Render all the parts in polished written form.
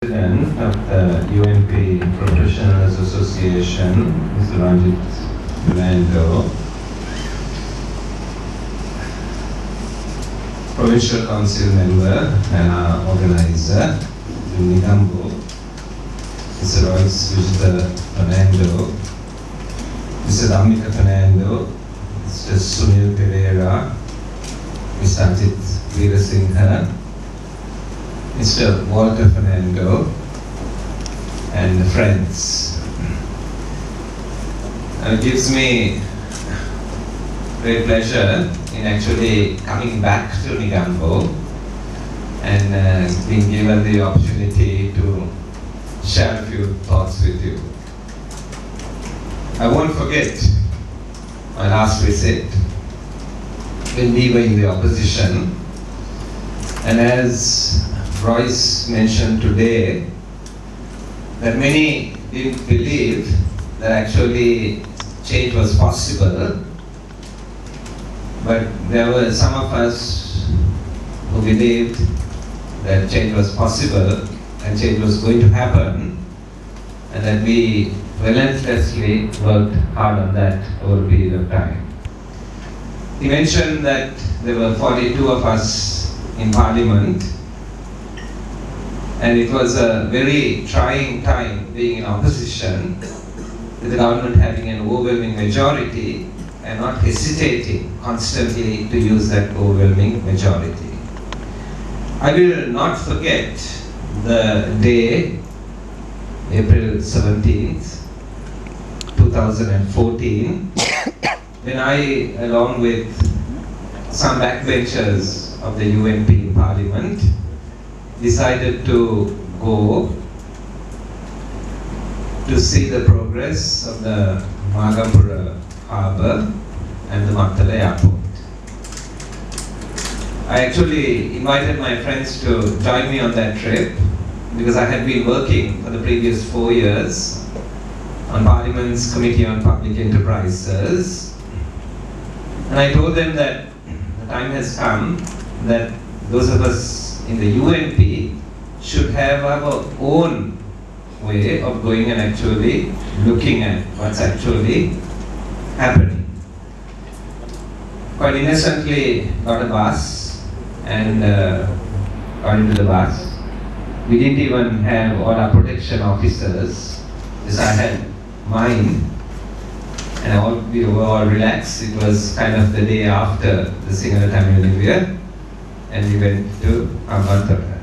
President of the UNP Professionals Association, Mr. Ranjit, Provincial Council member and organizer, Negombo, Mr. Royce Vijita Fernando, Mr. Damika Fernando, Mr. Sunil Pereira, Mr. Ajit Veerasinghe, Mr. Walter Fernando, and friends. It gives me great pleasure in actually coming back to Negombo and being given the opportunity to share a few thoughts with you. I won't forget my last visit when we were in the opposition, and as Royce mentioned today, that many didn't believe that actually change was possible, but there were some of us who believed that change was possible and change was going to happen, and that we relentlessly worked hard on that over a period of time. He mentioned that there were 42 of us in Parliament, and it was a very trying time being in opposition, with the government having an overwhelming majority and not hesitating constantly to use that overwhelming majority. I will not forget the day, April 17th, 2014, when I, along with some backbenchers of the UNP in Parliament, decided to go to see the progress of the Magapura Harbour and the Mattala Airport. I actually invited my friends to join me on that trip because I had been working for the previous 4 years on Parliament's Committee on Public Enterprises, and I told them that the time has come that those of us in the UNP should have our own way of going and actually looking at what's actually happening. Quite innocently got a bus and got into the bus. We didn't even have all our protection officers, because I had mine, and we were all relaxed. It was kind of the day after the Sinhala Tamil New Year, and we went to Ambatara.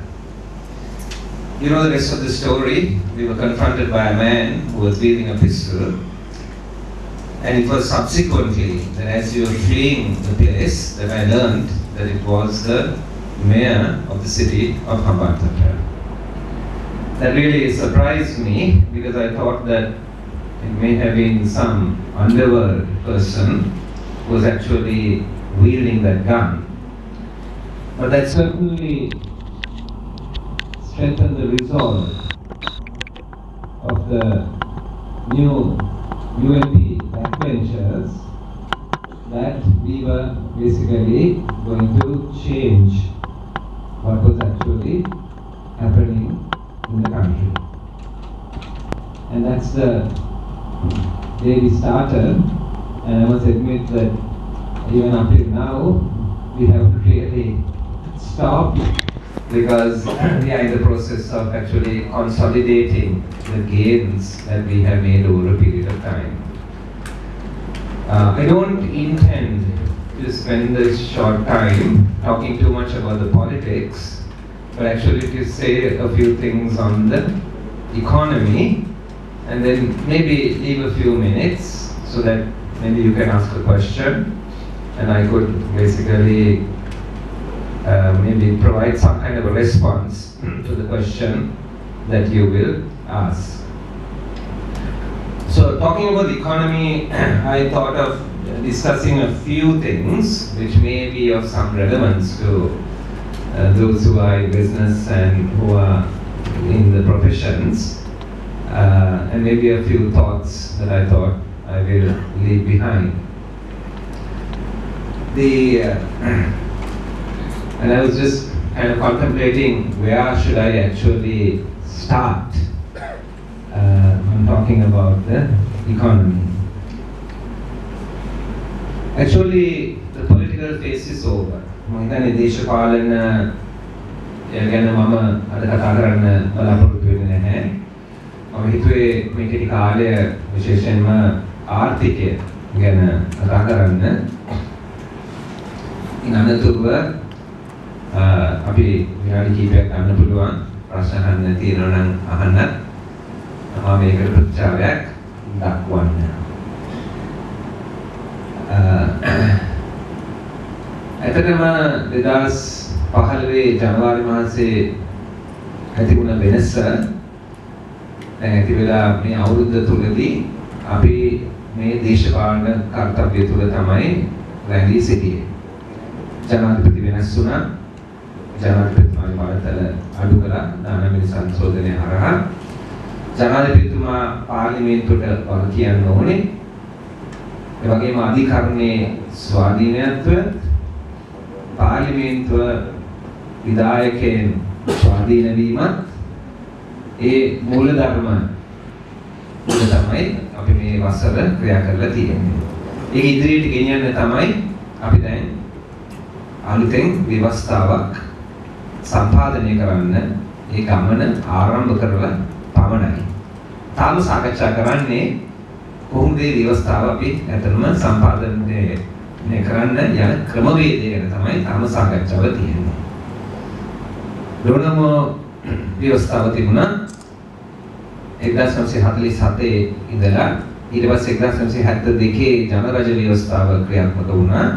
You know the rest of the story. We were confronted by a man who was wielding a pistol, and it was subsequently that as we were fleeing the place that I learned that it was the mayor of the city of Ambatara. That really surprised me, because I thought that it may have been some underworld person who was actually wielding that gun. But that certainly strengthened the resolve of the new UNP backbenchers that we were basically going to change what was actually happening in the country. And that's the day we started, and I must admit that even up till now, we have really stopped, because we are in the process of actually consolidating the gains that we have made over a period of time. I don't intend to spend this short time talking too much about the politics, but actually to say a few things on the economy, and then maybe leave a few minutes so that maybe you can ask a question, and I could basically maybe provide some kind of a response to the question that you will ask. So talking about the economy, I thought of discussing a few things which may be of some relevance to those who are in business and who are in the professions, and maybe a few thoughts that I thought I will leave behind. And I was just kind of contemplating where should I actually start. I'm talking about the economy. Actually, the political phase is over. මම දේශපාලන ගැන මම අද කතා කරන්න බලාපොරොත්තු වෙන්නේ නැහැ. මම හිතුවේ මේ කෙටි කාලය විශේෂයෙන්ම ආර්ථිකය ගැන කතා කරන්න. ඉන්නතුව අපි විනාඩි කිහිපයක් ගන්න පුළුවන්. ප්‍රශ්න අහන්න තියෙනවා නම් අහන්න. මම මේකට ප්‍රතිචාරයක් දක්වන්න. ඇත්තටම 2015 ජනවාරි මාසයේ ඇති වුණ වෙනස දැන් ඇති වෙලා මේ අවුරුද්ද තුලදී අපි මේ දේශපාලන කර්තව්‍ය තුල තමයි රැඳී සිටියේ. ජනාධිපති වෙනස් වුණා. ජනාධිපතිතුමාගේ බලතල අඩු කළා. දානමිලි සංශෝධනය හරහා ජනාධිපතිතුමා පාර්ලිමේන්තුවට වග කියන්න ඕනේ. ඒ වගේම අධිකරණයේ ස්වාධීනත්වය පාර්ලිමේන්තුව විධායකයන් ස්වාධීන වීමත් ඒ මූලධර්ම තමයි අපි මේ වසර ක්‍රියා කරලා තියෙන්නේ. ඒක ඉදිරියට ගෙනියන්න තමයි අපි දැන් අලුතෙන් ව්‍යවස්ථාවක් සම්පාදනය කරන්න ඒ ගමන ආරම්භ කරලා පමණයි. තාම සාකච්ඡා කරන්නේ කොහොමද මේ ව්‍යවස්ථාව අපි ඇත්තටම සම්පාදනය කරන්න යන ක්‍රමවේදය ගැන තමයි තාම සාකච්ඡාව තියෙන්නේ. ලෝණම ව්‍යවස්ථාව තිබුණා 1947 ඉඳලා ඊට පස්සේ 1972 ජනරජ ව්‍යවස්ථාව ක්‍රියාත්මක වුණා.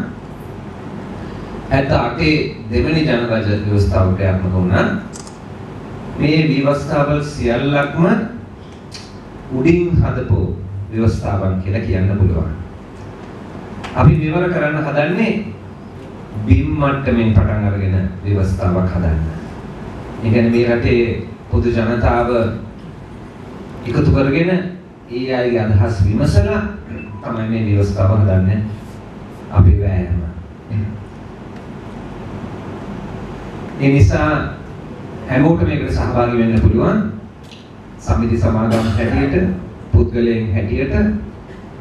78 දෙවැනි ජනරජ ව්‍යවස්ථාව ක්‍රියාත්මක වුණා. මේ ව්‍යවස්ථාවල් සියල්ලක්ම උඩින් හදපු ව්‍යවස්ථාවන් කියලා කියන්න පුළුවන්. අපි විවර කරන්න හදන්නේ බිම් මට්ටමින් පටන් අරගෙන ව්‍යවස්ථාවක් හදන්න. ඒ කියන්නේ මේ රටේ පොදු ජනතාව එකතු කරගෙන ඒ අයගේ අදහස් විමසලා තමයි මේ ව්‍යවස්ථාව හදන්නේ. අපි වෑයම. ඒ නිසා හැමෝටම මේකට සහභාගී වෙන්න පුළුවන්. සමිති සමාගම් හැටියට, පුද්ගලයන් හැටියට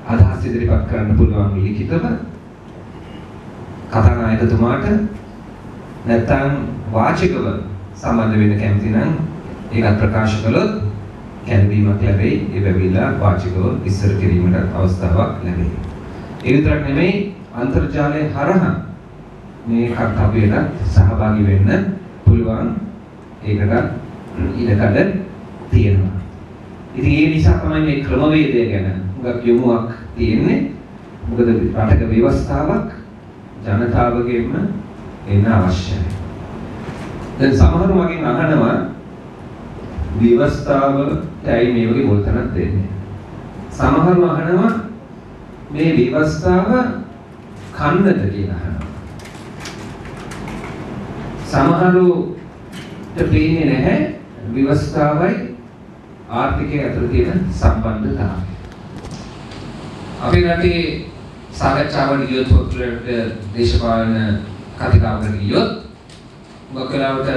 අදහස් ඉදිරිපත් කරන්න පුළුවන් ලිඛිතව කතානායකතුමාට නැත්නම් වාචිකව සම්බන්ධ වෙන්න කැමති නම් ඒකත් ප්‍රකාශ කළොත් කැඳවීමක් ලැබෙයි. ඒ වෙවිලා වාචිකව ඉස්සර කිරීමට අවස්ථාවක් ලැබෙයි. ඒ විතරක් නෙමෙයි අන්තර්ජාලය හරහා මේ කර්තව්‍යයට සහභාගී වෙන්න පුළුවන්. ඒකට ඉඩකඩ තියෙනවා. ඉතින් ඒ නිසා තමයි මේ ක්‍රමවේදය ගැන උගක් යොමුවක් තියෙන්නේ. මොකද රටක ව්‍යවස්ථාවක් ජනතාවගෙන්ම එන්න අවශ්‍යයි. දැන් සමහර මගෙන් අහනවා ව්‍යවස්ථාවටයි මේ වගේ බොල්තනක් දෙන්නේ. සමහරව අහනවා මේ ව්‍යවස්ථාව කන්නද කියලා අහනවා. සමහරට පේන්නේ නැහැ ව්‍යවස්ථාවයි ආර්ථිකය අතර තියෙන සම්බන්ධතාවය. අපේ රටේ සාකච්ඡාවට ගියොත් පොත්වලට දේශපාලන කතිකාවකට ගියොත් මොකලාවට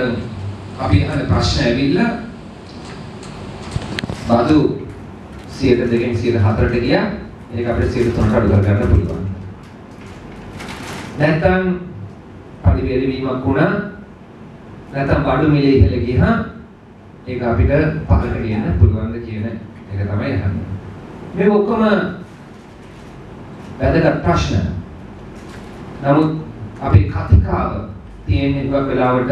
අපි අහන ප්‍රශ්න ඇවිල්ලා බදු 102කින් 104ට ගියා. ඒක අපිට 103ට අඩු කරගන්න පුළුවන්. නැත්නම් පරිවේද වීමක් වුණා. නැත්නම් බඩු මිලේ ඉහළ ගියා. ඒක අපිට පහළට ගෙන්න පුළුවන්ද කියන එක තමයි අහන්නේ. මේ ඔක්කොම වැදගත් ප්‍රශ්න. නමුත් අපේ කතිකාව තියෙන වෙලාවට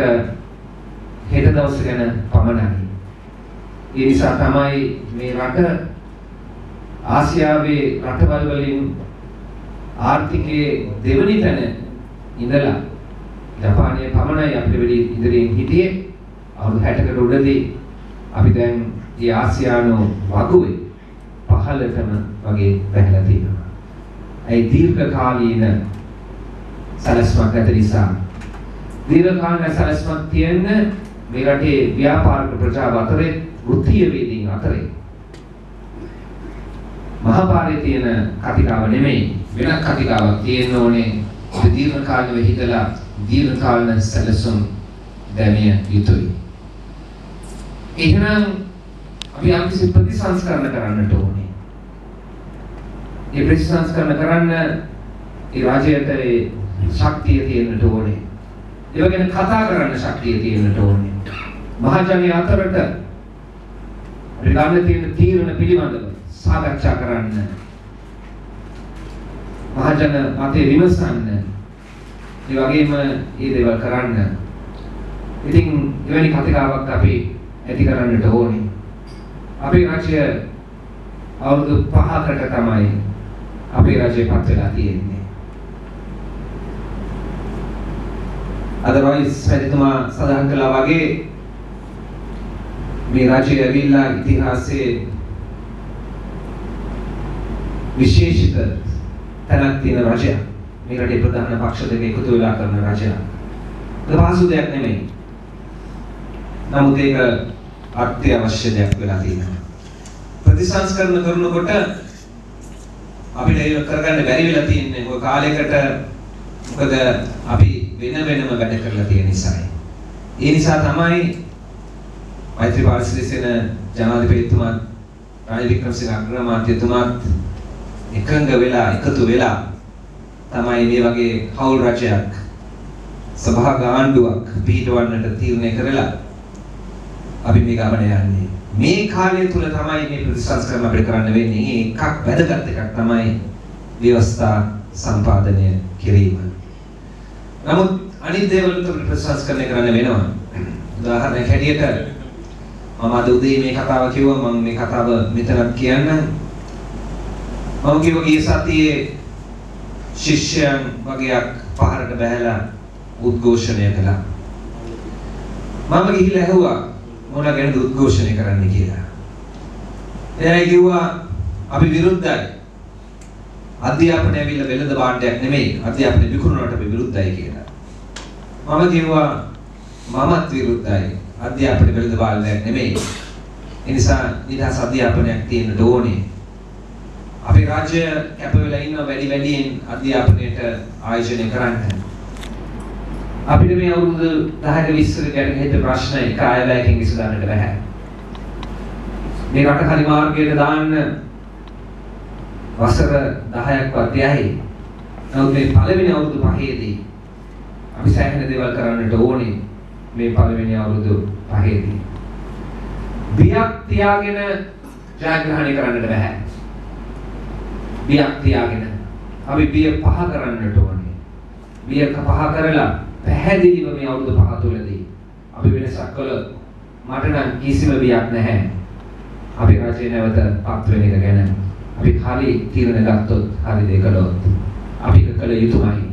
හෙට දවස ගැන පමණයි. ඒ නිසා තමයි මේ රට ආසියාවේ රටවල් වලින් ආර්ථිකයේ දෙවනි තැන ඉඳලා ජපානයේ පමණයි අපිට වැඩි ඉදිරියෙන් හිටියේ. අවුරුදු 60කට උඩදී අපි දැන් මේ ආසියානු වගුවේ පහළටම වගේ පැහැලා තියෙනවා. ඒ දීර්ඝකාලීන සැලැස්මක් ඇති නිසා දීර්ඝකාලීන සැලැස්මක් තියෙන මේ රටේ ව්‍යාපාරික ප්‍රජාව අතරේ වෘත්තීය වේදීන් අතරේ මහාපාරේ තියෙන කතිකාව නෙමෙයි වෙනත් කතිකාවක් තියෙන්න ඕනේ. දීර්ඝකාලීනව හිතලා දීර්ඝකාලීන සැලසුම් දැමිය යුතුයි. එහෙනම් අපි යම් කිසි ප්‍රතිසංස්කරණ කරන්නට ඕනේ. ඒ ප්‍රතිසංස්කරණ කරන්න ඒ රාජ්‍යයට ඒ ශක්තිය තියෙන්නට ඕනේ. ඒ වගේම කතා කරන්න ශක්තිය තියෙන්නට ඕනේ. මහජනයා අතරට අපි ගන්න තියෙන තීරණ පිළිබඳව සාකච්ඡා කරන්න. මහජන මතය විමසන්න. ඒ වගේම මේ දේවල් කරන්න. ඉතින් එවැනි කතිකාවක් අපි ඇති කරන්නට ඕනේ. අපේ රාජ්‍ය අවුරුදු 5කට තමයි අපේ රාජ්‍ය පත් වෙලා තියෙන්නේ. අදර්වයිස් මැතිතුමා සඳහන් කළා වගේ මේ රාජ්‍ය ඇවිල්ලා ඉතිහාසයේ විශේෂිත තැනක් තියෙන රජයක්. මේ රටේ ප්‍රධාන පක්ෂ දෙක එකතු වෙලා කරන රජයක්. ඒක පහසු දෙයක් නෙමෙයි. නමුත් ඒක අත්‍යවශ්‍ය දෙයක් වෙලා තියෙනවා. ප්‍රතිසංස්කරණ කරනකොට අපිට ඒක කරගන්න බැරි වෙලා තියෙන්නේ ඔය කාලයකට. මොකද අපි වෙන වෙනම වැඩ කරලා තියෙන නිසායි. ඒ නිසා තමයි මෛත්‍රීපාල සිරිසේන ජනාධිපතිතුමාත් රනිල් වික්‍රමසිංහ අග්‍රාමාත්‍යතුමාත් එකඟ වෙලා එකතු වෙලා තමයි මේ වගේ හවුල් රජයක් සභා ආණ්ඩුවක් පිටවන්නට තීරණය කරලා අපි මේ ගමන යන්නේ. මේ කාලය තුල තමයි මේ ප්‍රතිසංස්කරණ අපිට කරන්න වෙන්නේ. එකක් වැදගත් එකක් තමයි ව්‍යවස්ථා සම්පාදනය කිරීම. නමුත් අනිත් දේවල් වලට ප්‍රතිසංස්කරණය කරන්න වෙනවා. උදාහරණයක් හැටියට මම අද උදේ මේ කතාව කිව්වා. මම මේ කතාව මෙතනත් කියන්නම්. මම කිව්වා ගිය සතියේ ශිෂ්‍යයන් වගේක් පහරට බැහැලා උද්ඝෝෂණය කළා. මම ගිහිල්ලා ඇහුවා මොන ගැනද උද්ඝෝෂණය කරන්න කියලා. එයා කිව්වා අපි විරුද්ධයි. අධ්‍යාපනය ඇවිල්ලා වෙළඳ භාණ්ඩයක් නෙමෙයි. අධ්‍යාපනය විකුණනවට අපි විරුද්ධයි කියලා. මම කිව්වා මමත් විරුද්ධයි. අධ්‍යාපනය වෙළඳ භාණ්ඩයක් නෙමෙයි. ඒ නිසා නිදහස් අධ්‍යාපනයක් තියෙන්න ඕනේ. අපේ රාජ්‍ය කැප වෙලා ඉන්න වැඩියෙන් අධ්‍යාපනයට ආයෝජනය කරන්න. අපිට මේ අවුරුදු 10ක 20ක ගැන හිත ප්‍රශ්න එක අයවැයකින් විසඳන්නට බෑ. මේ රට හරි මාර්ගයට දාන්න වසර 10ක්වත් යයි. නමුත් මේ පළවෙනි අවුරුදු 5ේදී අපි සෑහෙන දේවල් කරන්නට ඕනේ. මේ පළවෙනි අවුරුදු 5ේදී බියක් තියාගෙන ජයග්‍රහණය කරන්නට බෑ. බියක් තියාගෙන අපි බිය පහ කරන්නට ඕනේ. බිය පහ කරලා පැහැදිලිව මේ අවුරුදු 5 තුළදී අපි වෙනසක් කළොත් මට නම් කිසිම බියක් නැහැ. අපි රජේ නැවත පත් වෙන එක ගැන අපි හරි තීරණ ගත්තොත් හරි දේ කළොත් අපි කළ යුතුමයි.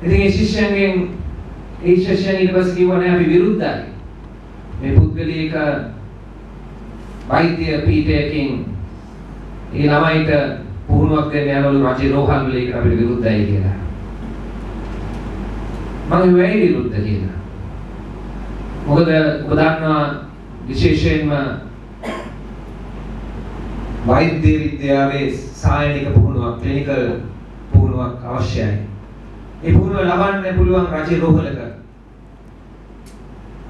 ඉතින් ඒ ශිෂ්‍යයන් ඊට පස්සේ කිව්වනේ අපි විරුද්ධයි. මේ පුද්ගලික වෛද්‍ය පීඨයකින් ඒ ළමයිට පුහුණුවක් දෙන්න යනවලු රජේ රෝහල් වල ඒකට අපිට විරුද්ධයි කියලා. මම වෙයි විරුද්ධ කියලා. මොකද ඔබ දන්නවා විශේෂයෙන්ම වෛද්‍ය විද්‍යාවේ සායනික පුහුණුවක් ක්ලිනිකල් පුහුණුවක් අවශ්‍යයි. ඒ පුහුණුව ලබන්න පුළුවන් රජේ රෝහලක.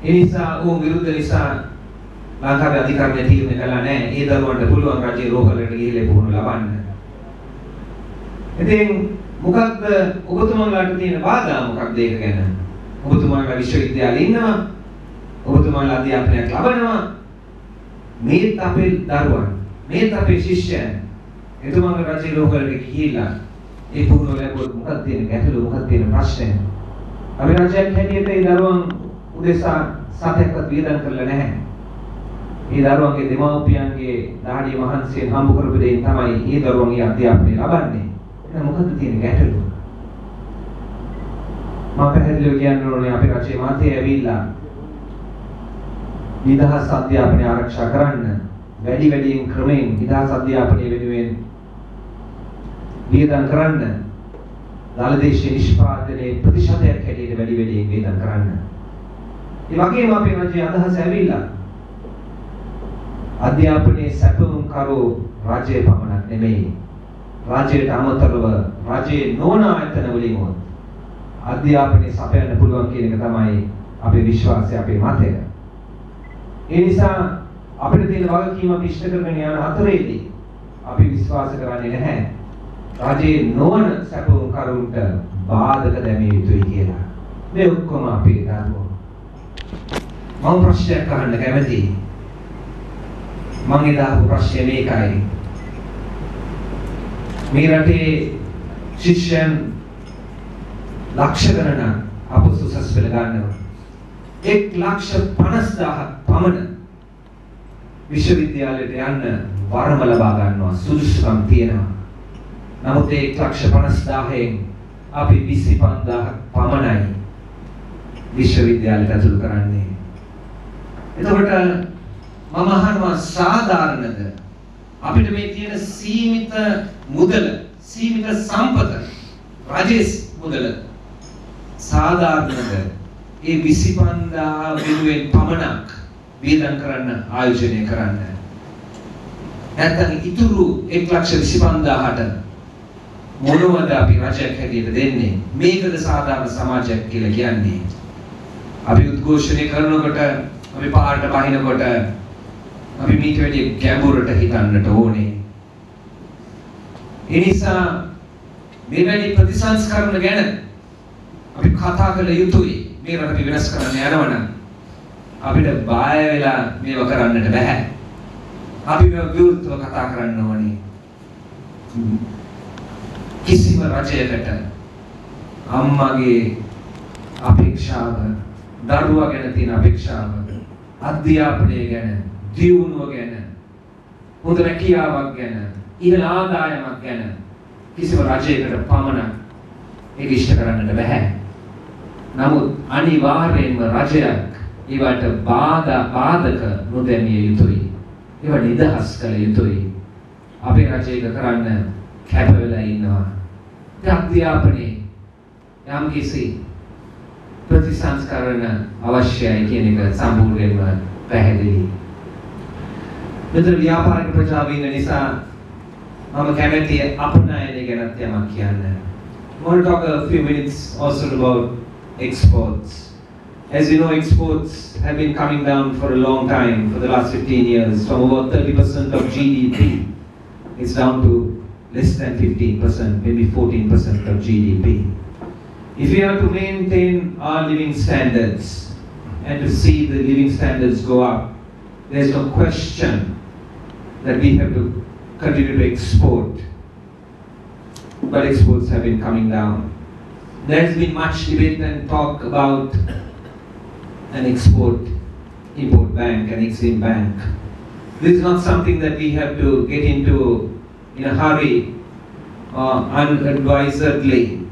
ඒ නිසා ඕම් විරුද්ධ නිසා ලංකාවේ අධිකරණය තීරණය කළා නැහැ. ඒ දරුවන්ට පුළුවන් රජයේ රෝහලකට ගිහිල්ලා පුහුණුව ලබන්න. ඉතින් මොකක්ද ඔබතුමාලාට තියෙන බාධා මොකක්ද ඒක ගැන? ඔබතුමාලා විශ්වවිද්‍යාලේ ඉන්නවා. ඔබතුමාලා අධ්‍යාපනයක් ලබනවා. මේත් අපේ දරුවන්, මේත් අපේ ශිෂ්‍යයන්. එතුමාලා රජයේ රෝහලකට ගිහිල්ලා ඒ පුහුණුව ලැබුවොත් මොකක්ද තියෙන ගැටලුව, මොකක්ද තියෙන ප්‍රශ්නය? අපි රජයක් හැටියට ඒ දරුවන් උදෙසා සතෙක්වත් වියදම් කරලා නැහැ. මේ දරුවන්ගේ දෙමව්පියන්ගේ දහඩිය මහන්සියෙන් හම්බ කරපු දෙයින් තමයි මේ දරුවන්ගේ අධ්‍යාපනය ලබන්නේ. එහෙනම් මොකද තියෙන ගැටලුව? මම පැහැදිලිව කියන්න ඕනේ අපේ රජයේ මාතේ ඇවිල්ලා නිදහස් අධ්‍යාපනය ආරක්ෂා කරන්න වැඩියෙන් ක්‍රමයෙන් නිදහස් අධ්‍යාපනය වෙනුවෙන් වියදම් කරන්න දාලදේශීය නිෂ්පාදනයේ ප්‍රතිශතයක් හැටියට වැඩියෙන් වියදම් කරන්න. ඒ වගේම අපේ රජයේ අදහස ඇවිල්ලා අධ්‍යාපනයේ සැපුම් කරෝ රාජ්‍ය පමණක් නෙමෙයි රාජ්‍යයට අමතරව රාජ්‍යයේ නොවන ආයතන වලින් අධ්‍යාපනයේ සපයන්න පුළුවන් කියන එක තමයි අපේ විශ්වාසය, අපේ මතය. ඒ නිසා අපිට තියෙන වගකීම අපි ඉෂ්ට කරගෙන යන අතරේදී අපි විශ්වාස කරන්නේ නැහැ රජයේ නොවන සැපුම් කරුන්ට බාධක දැමිය යුතුයි කියලා. මේ ඔක්කොම අපේ දරුවෝ. මම ප්‍රශ්නයක් අහන්න කැමතියි. මම එදා අහපු ප්‍රශ්නේ මේකයි. මේ රටේ ශිෂ්‍යයන් ලක්ෂ ගණනක් අපොසුසස් පෙළ ගන්නවා. 1,50,000ක් පමණ විශ්වවිද්‍යාලයට යන්න වරම ලබා ගන්නවා, සුදුසුකම් තියෙනවා. නමුත් 1,50,000න් අපි 25,000ක් පමණයි විශ්වවිද්‍යාලයට ඇතුළු කරන්නේ. එතකොට මම අහනවා සාධාරණද අපිට මේ තියෙන සීමිත මුදල, සීමිත සම්පත, රජයේ මුදල සාධාරණද ඒ 25,000 වෙනුවෙන් පමණක් වියදම් කරන්න ආයෝජනය කරන්න? නැත්නම් ඉතුරු 1,25,000ට මොනවද අපි රජයක් හැටියට දෙන්නේ? මේකද සාධාරණ සමාජයක් කියලා කියන්නේ? අපි උද්ඝෝෂණය කරනකොට, අපි පාරට බහිනකොට අපි මේක වැඩි ගැඹුරට හිතන්නට ඕනේ. ඒ නිසා මේ වැඩි ප්‍රතිසංස්කරණ ගැන අපි කතා කළ යුතුයි. මේ රට අපි වෙනස් කරන්න යනවනම් අපිට බය වෙලා මේව කරන්නට බෑ. අපි මේ විරුද්ධව කතා කරන්න ඕනේ. කිසිම රජයකට අම්මගේ අපේක්ෂාව, දරුවා ගැන තියෙන අපේක්ෂාව, අධ්‍යාපනය ගැන, දියුණුව ගැන, හොඳ රැකියාවක් ගැන, ඉහළ ආදායමක් ගැන කිසිම රජයකට පමණක් ඒක ඉෂ්ට කරන්නට බෑ. නමුත් අනිවාර්යයෙන්ම රජයක් ඒවට බාධක නොදැමිය යුතුයි. ඒවා නිදහස් කළ යුතුයි. අපේ රජයක කරන්න කැප වෙලා ඉන්නවා. ඒ අධ්‍යාපනයේ යම් කිසි ප්‍රතිසංස්කරණ අවශ්‍යයි කියන එක සම්පූර්ණයෙන්ම පැහැදිලි. මෙතන ව්‍යාපාරික ප්‍රජාව ඉන්න නිසා මම කැමැති අපනයනය ගැනත් යමක් කියන්න. I want to talk a few minutes also about exports. As you know, exports have been coming down for a long time, for the last 15 years, from about 30% of GDP. It's down to less than 15%, maybe 14% of GDP. If we are to maintain our living standards and to see the living standards go up, there's no question that we have to continue to export. But exports have been coming down. There's been much debate and talk about an export-import bank, an Exim bank. This is not something that we have to get into in a hurry or unadvisedly,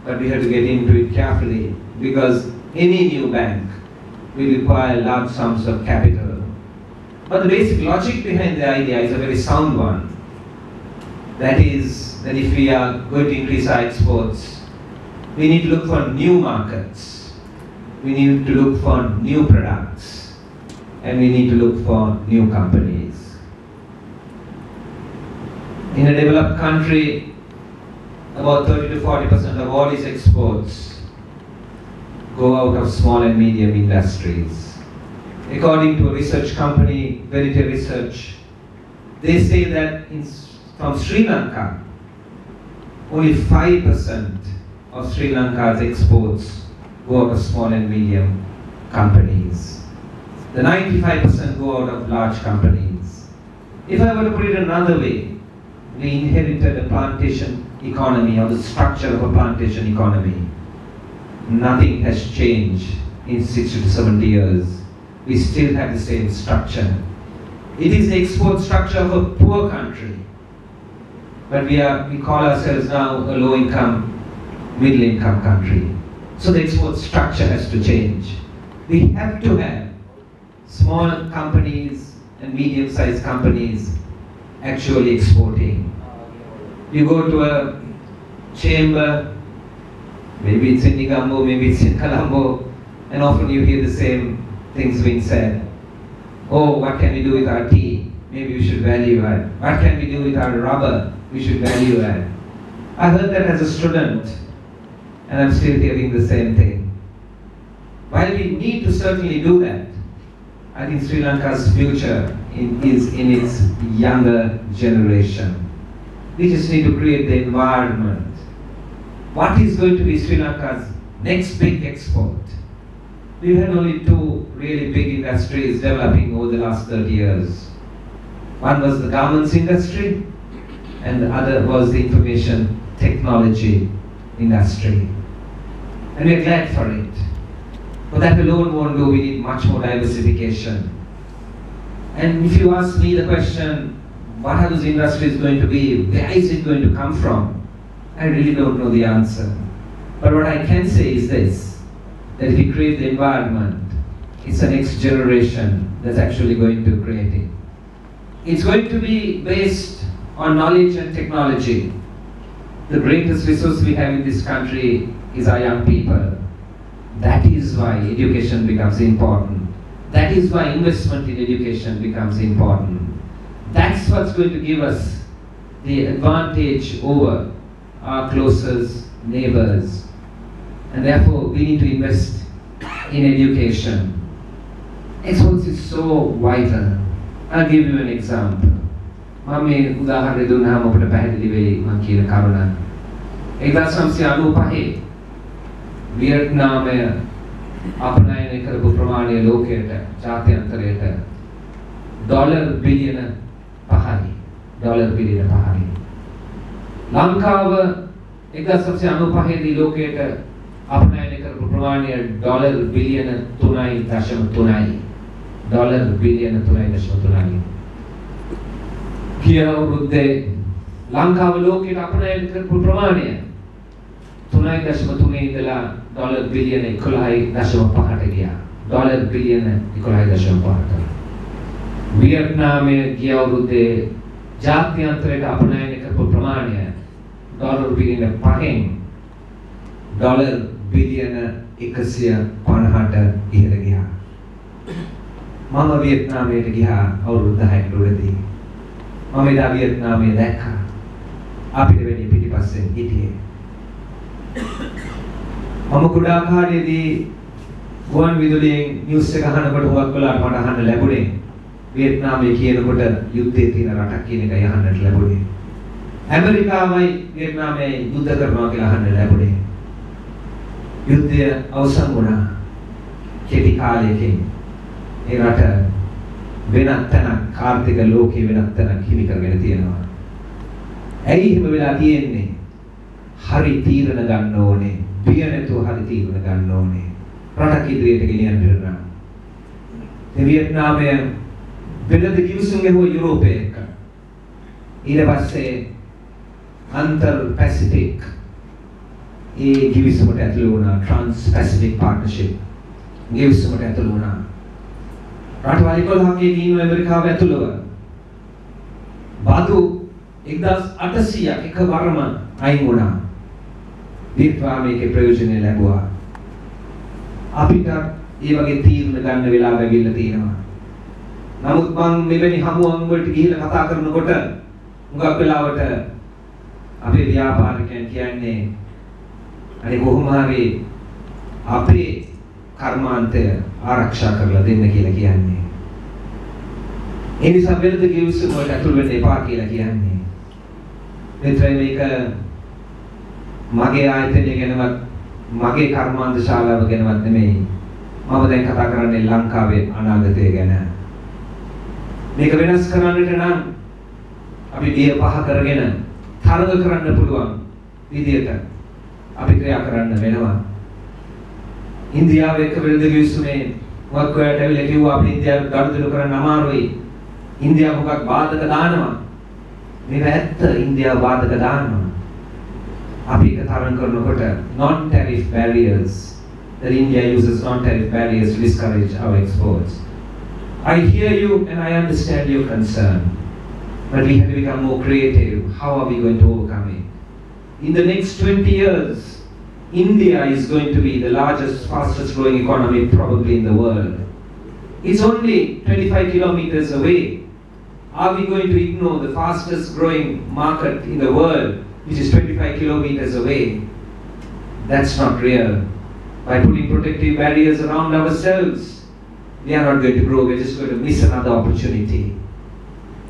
but we have to get into it carefully, because any new bank will require large sums of capital. But the basic logic behind the idea is a very sound one. That is, that if we are going to increase our exports, we need to look for new markets. We need to look for new products. And we need to look for new companies. In a developed country, about 30 to 40% of all its exports go out of small and medium industries. According to a research company, Verity Research, they say that from Sri Lanka, only 5% of Sri Lanka's exports go out of small and medium companies. The 95% go out of large companies. If I were to put it another way, we inherited a plantation economy, or the structure of a plantation economy. Nothing has changed in 60 to 70 years. We still have the same structure. It is the export structure of a poor country. But we call ourselves now a low-income, middle-income country. So the export structure has to change. We have to have small companies and medium-sized companies actually exporting. You go to a chamber, maybe it's in Negombo, maybe it's in Colombo, and often you hear the same things being said. Oh, what can we do with our tea? Maybe we should value add. What can we do with our rubber? We should value add. I heard that as a student, and I'm still hearing the same thing. While we need to certainly do that, I think Sri Lanka's future is in its younger generation. We just need to create the environment. What is going to be Sri Lanka's next big export? We've had only two really big industries developing over the last 30 years. One was the garments industry, and the other was the information technology industry. And we're glad for it. But that alone won't do, we need much more diversification. And if you ask me the question, what are those industries going to be? Where is it going to come from? I really don't know the answer. But what I can say is this, that if we create the environment, it's the next generation that's actually going to create it. It's going to be based on knowledge and technology. The greatest resource we have in this country is our young people. That is why education becomes important. That is why investment in education becomes important. That's what's going to give us the advantage over our closest neighbors. And therefore, we need to invest in education. Excellence is so vital. I'll give you an example. මම උදාහරණ දුන්නාම ඔබට පැහැදිලි වෙයි මම කියන කරුණ. 1995 වියට්නාමය අපනයනය කරපු ප්‍රමාණය ලෝකයට ජාත්‍යන්තරයට ඩොලර් බිලියන 5යි. ඩොලර් බිලියන 5යි. ලංකාව 1995 දී ලෝකයට අපනයනය කරපු ප්‍රමාණය ඩොලර් බිලියන 3.3යි. ඩොලර් බිලියන 3.3යි. ගිය අවුරුද්දේ ලංකාව ලෝකයට අපනයනය කරපු ප්‍රමාණය 3.3 ඉඳලා ඩොලර් බිලියන 11.5ට ගියා. ඩොලර් බිලියන 11.5ට. වියට්නාමයේ ගිය අවුරුද්දේ ජාත්‍යන්තරයට අපනයනය කරපු ප්‍රමාණය ඩොලර් බිලියන 5න් ඩොලර් බිලියන 150ට ඉහළ ගියා. මම වියට්නාමයට ගියා අවුරුදු 10කට උඩදී. මම එදා වියට්නාමයේ දැක්කා. අපිට වැඩි පිටිපස්සෙන් හිටියේ. මම කුඩා කාලයේදී ගුවන් විදුලියෙන් නිවුස් එක අහනකොට හුඟක් වෙලාවට මට අහන්න ලැබුණේ වියට්නාමයේ කියනකොට යුද්ධයේ තියෙන රටක් කියන එකයි අහන්නට ලැබුණේ. ඇමරිකාවයි වියට්නාමයයි යුද්ධ කරනවා කියලා අහන්න ලැබුණේ. යුද්ධය අවසන් වුණා. කෙටි කාලයකින් ඒ රට වෙනත් තැනක් ආර්ථික ලෝකේ වෙනත් තැනක් හිමි කරගෙන තියෙනවා. ඇයි එහෙම වෙලා තියෙන්නේ? හරි තීරණ ගන්න ඕනේ. බිය නැතුව හරි තීරණ ගන්න ඕනේ. රටක් ඉදිරියට ගෙනියන්න නම්. වියට්නාමය වෙනද කිවිසුම් ගෙවුව යුරෝපයේ එක්ක. ඊට පස්සේ අන්තර් පැසිෆික් ඒ කිවිසුමට ඇතුළු වුණා. ට්‍රාන්ස් පැසිෆික් පාර්ට්නර්ෂිප් කිවිසුමට ඇතුළු වුණා. රටවල් 11ක ඉන්න ඇමරිකාව ඇතුළව බදු 1800ක් එකවරම අයින් වුණා. වියට්නාමයේ ප්‍රයෝජන ලැබුවා. අපිට ඒ වගේ තීරණ ගන්න වෙලාව ලැබිලා තියෙනවා. නමුත් මම මෙවැනි හමුවන් වලට ගිහිල්ලා කතා කරනකොට මුගක් වෙලාවට අපේ ව්‍යාපාරිකයන් කියන්නේ අනේ කොහොම හරි අපේ කර්මාන්තය ආරක්ෂා කරලා දෙන්න කියලා කියන්නේ. ඒ නිසා වෙනද කිවිසුම් වලට අතුල් වෙන්න එපා කියලා කියන්නේ. මෙතන මේක මගේ ආයතනය ගැනවත් මගේ කර්මාන්ත ශාලාව ගැනවත් නෙමෙයි. මම දැන් කතා කරන්නේ ලංකාවේ අනාගතය ගැන. මේක වෙනස් කරන්නට නම් අපි බිය පහ කරගෙන තරඟ කරන්න පුළුවන් විදියට අපි ක්‍රියා කරන්න වෙනවා. ඉන්දියාවේ එක්ක වෙනද කිවිසුමේ මොකක් ඔයාලට ඇවිල්ලා කිව්වා අපි ඉන්දියාවට ගනුදෙනු කරන්න අමාරුයි. ඉන්දියාව මොකක් බාධක දානවා. මේක ඇත්ත ඉන්දියාව බාධක දානවා. අපි ඒක තරඟ කරනකොට non-tariff barriers that India uses non-tariff barriers to discourage our exports. I hear you and I understand your concern, but we have to become more creative. How are we going to overcome it? In the next 20 years, India is going to be the largest, fastest growing economy probably in the world. It's only 25 kilometers away. Are we going to ignore the fastest growing market in the world, which is 25 kilometers away? That's not real. By putting protective barriers around ourselves, we are not going to grow, we're just going to miss another opportunity.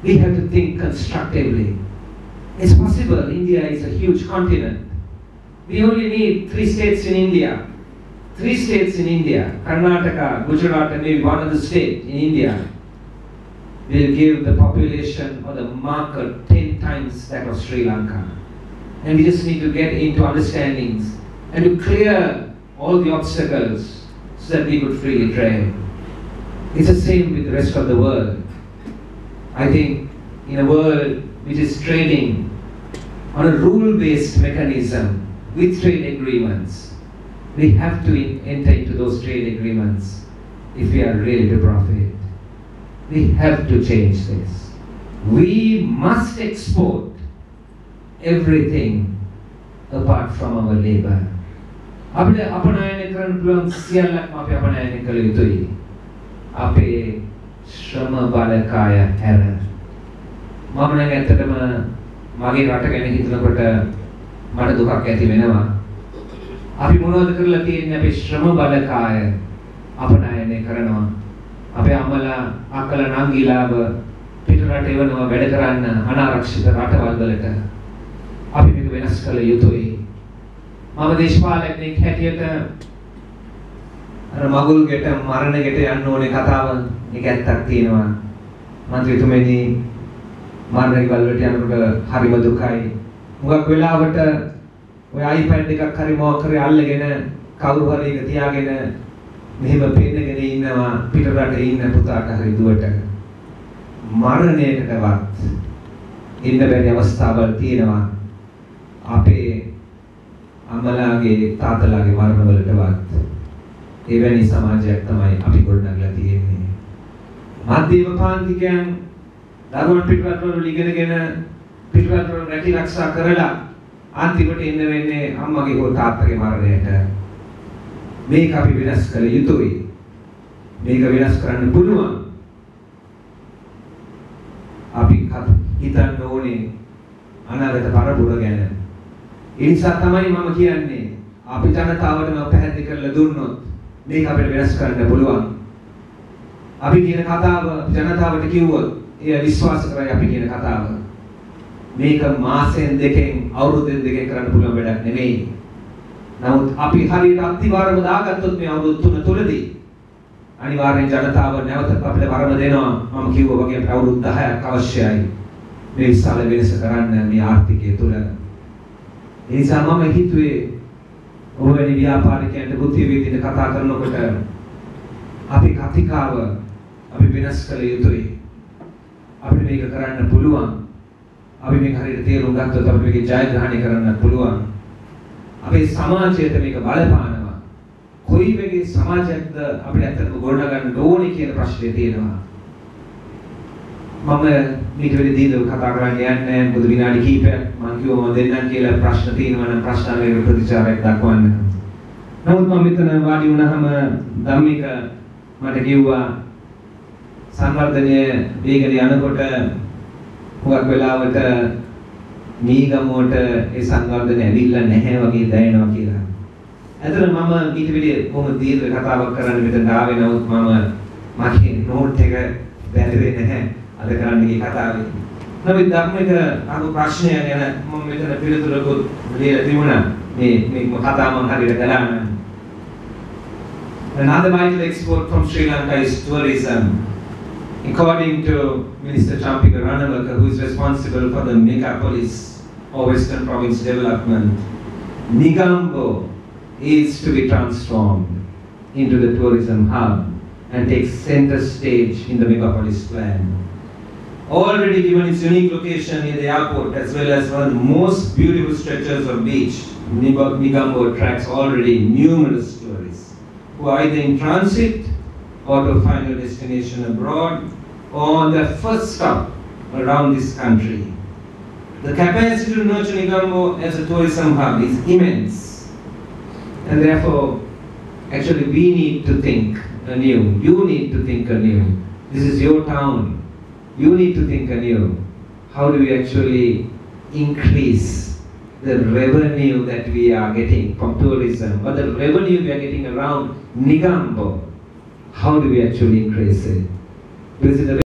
We have to think constructively. It's possible. India is a huge continent. We only need 3 states in India. 3 states in India, Karnataka, Gujarat, and maybe one other state in India will give the population or the market 10 times that of Sri Lanka. And we just need to get into understandings and to clear all the obstacles so that we could freely trade. It's the same with the rest of the world. I think in a world which is trading on a rule-based mechanism with trade agreements, we have to enter into those trade agreements if we are really to profit. We have to change this. We must export everything apart from our labor. අපිට අපනයනය කරන්න පුළුවන් සියල්ලක්ම අපි අපනයනය කළ යුතුයි. අපේ ශ්‍රම බලකාය හැර. මම නම් ඇත්තටම මගේ රට ගැන හිතනකොට මට දුකක් ඇති වෙනවා. අපි මොනවද කරලා තියෙන්නේ අපේ ශ්‍රම බලකාය අපනයනය කරනවා. අපේ අම්මලා අක්කලා නංගිලාව පිටරට එවනවා වැඩ කරන්න අනාරක්ෂිත රටවල් වලට. අපි මේක වෙනස් කළ යුතුයි. මම දේශපාලකෙක් හැටියට අර මගුල් ගෙට මරණ ගෙට යන්න ඕනේ කතාව මේක ඇත්තක් තියෙනවා. මන්ත්‍රීතුමනි මරණ ගෙවල් වලට යනකොට හරිම දුකයි. මුගක් වෙලාවට ඔය iPad එකක් හරි මොකක් හරි අල්ලගෙන කවුරු හරි එක තියාගෙන මෙහෙම පෙන්නගෙන ඉන්නවා පිටරට ඉන්න පුතාට හරි දුවට. මරණයකටවත් ඉන්න බැරි අවස්ථාවල් තියෙනවා. අපේ අම්මලාගේ තාත්තලාගේ මරණවලටවත් එවැනි සමාජයක් තමයි අපි ගොඩනගලා තියෙන්නේ. මධ්‍යම පාන්තිකයන් දරුවන් පිටරටවල ඉගෙනගෙන පිටරටවල රැකී ආරක්ෂා කරලා අන්තිමට එන්න වෙන්නේ අම්මගේ හෝ තාත්තගේ මරණයට. මේක අපි වෙනස් කළ යුතුයි. මේක වෙනස් කරන්න පුළුවන්. අපි හිතන්න ඕනේ අනාගත පරපුර ගැන. ඒ නිසා තමයි මම කියන්නේ අපි ජනතාවටම පැහැදිලි කරලා දුන්නොත් මේක අපිට වෙනස් කරන්න පුළුවන්. අපි කියන කතාව ජනතාවට කිව්වොත් එයා විශ්වාස කරයි අපි කියන කතාව. මේක මාසෙන් දෙකෙන් අවුරුද්දෙන් දෙකෙන් කරන්න පුළුවන් වැඩක් නෙමෙයි. නමුත් අපි හරියට අත්තිවාරම දාගත්තොත් මේ අවුරුදු 3 තුලදී අනිවාර්යෙන් ජනතාව නැවත අපිට වරම දෙනවා. මම කිව්වා වගේ අපිට අවුරුදු 10ක් අවශ්‍යයි මේ විශාල වෙනස කරන්න මේ ආර්ථිකය තුල. ඒ නිසා මම හිතුවේ ඔබ වැනි ව්‍යාපාරිකයන්ට බුද්ධිය විදිහට කතා කරනකොට අපි කතිකාව අපි වෙනස් කළ යුතුයි. අපිට මේක කරන්න පුළුවන්. අපි මේක හරියට තේරුම් ගත්තොත් අපිට මේක ජයග්‍රහණය කරන්න පුළුවන්. අපේ සමාජයට මේක බලපානවා. කොයි වගේ සමාජයක්ද අපිට ඇත්තටම ගොඩනගන්න ඕනේ කියන ප්‍රශ්නේ තියෙනවා. මම මේක වෙලෙ දීලා කතා කරන්න යන්නේ මොකද විනාඩි කිහිපයක් මම කිව්වා මම දෙන්නම් කියලා ප්‍රශ්න තියෙනවා නම් ප්‍රශ්න වලට ප්‍රතිචාරයක් දක්වන්න. නමුත් මම මෙතන වාඩි වුණාම ධම්මික මට කිව්වා සංවර්ධනය වේගන යනකොට හුඟක් වෙලාවට නීගමුවට ඒ සංවර්ධනය ඇවිල්ලා නැහැ වගේ දැනෙනවා කියලා. ඇත්තට මම ඊට විදිහේ කොහොමද දීර්ඝ කතාවක් කරන්න මෙතන ආවේ නමුත් මගේ නෝට් එක බැලුවේ නැහැ අද කරන්නේ කතාවේ. නමුත් ධර්මික අහපු ප්‍රශ්නය ගැන මම මෙතන පිළිතුරකුත් ලියලා තිබුණා. මේ කතාව මම හරියට ගලන්න. Another vital export from Sri Lanka is tourism. According to Minister Champika Ranawaka, who is responsible for the megapolis or Western Province development, Negombo is to be transformed into the tourism hub and take center stage in the megapolis plan. Already given its unique location in the airport as well as one of the most beautiful stretches of beach, Negombo attracts already numerous tourists who are either in transit or to final destination abroad or on their first stop around this country. The capacity to nurture Negombo as a tourism hub is immense, and therefore actually we need to think anew. You need to think anew. This is your town. You need to think anew. How do we actually increase the revenue that we are getting from tourism or the revenue we are getting around Negombo? how do we actually increase it? Because in the